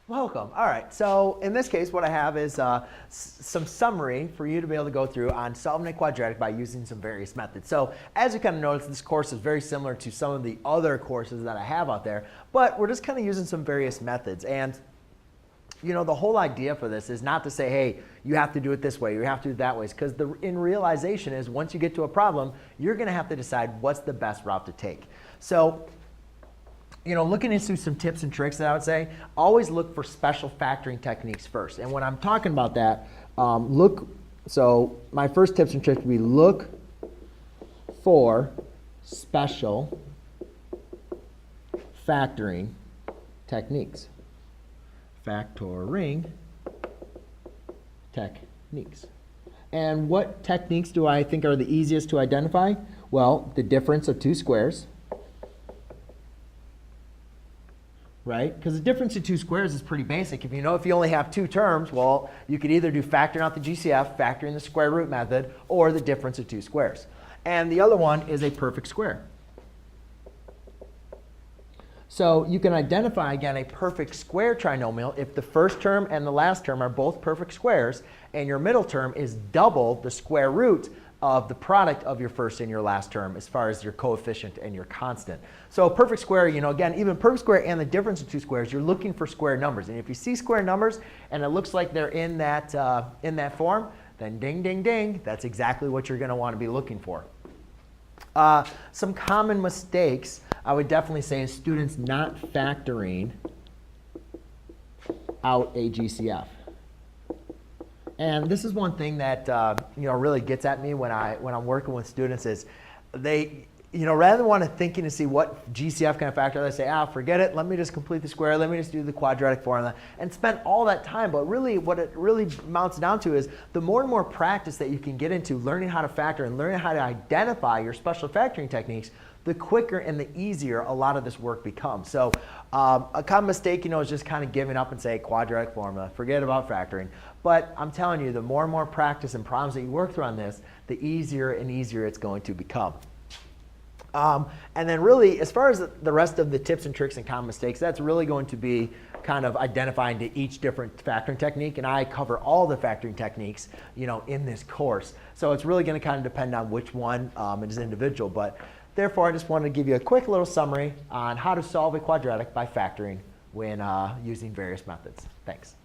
Welcome. All right, so in this case, what I have is some summary for you to be able to go through on solving a quadratic by using some various methods. So as you kind of notice, this course is very similar to some of the other courses that I have out there, but we're just kind of using some various methods. And you know, the whole idea for this is not to say, hey, you have to do it this way, you have to do it that way, because in realization is once you get to a problem, you're going to have to decide what's the best route to take. So you know, looking into some tips and tricks that I would say, always look for special factoring techniques first. And when I'm talking about that, so my first tips and tricks would be look for special factoring techniques. Factoring techniques. And what techniques do I think are the easiest to identify? Well, the difference of two squares. Right? Because the difference of two squares is pretty basic. If you only have two terms, well, you could either do factoring out the GCF, factoring the square root method, or the difference of two squares. And the other one is a perfect square. So you can identify, again, a perfect square trinomial if the first term and the last term are both perfect squares, and your middle term is double the square root of the product of your first and your last term as far as your coefficient and your constant. So perfect square, again, even perfect square and the difference of two squares, you're looking for square numbers. And if you see square numbers and it looks like they're in that form, then ding, ding, ding, that's exactly what you're going to want to be looking for. Some common mistakes I would definitely say is students not factoring out a GCF. And this is one thing that really gets at me when I'm working with students is they, rather than want to thinking to see what GCF can I factor, they say, forget it. Let me just complete the square. Let me just do the quadratic formula and spend all that time. But really, what it really amounts down to is the more and more practice that you can get into learning how to factor and learning how to identify your special factoring techniques, the quicker and the easier a lot of this work becomes. So a common mistake, is just kind of giving up and say quadratic formula, forget about factoring. But I'm telling you, the more and more practice and problems that you work through on this, the easier and easier it's going to become. And then really, as far as the rest of the tips and tricks and common mistakes, that's really going to be kind of identifying to each different factoring technique. And I cover all the factoring techniques, in this course. So it's really going to kind of depend on which one is individual. But therefore, I just wanted to give you a quick little summary on how to solve a quadratic by factoring when using various methods. Thanks.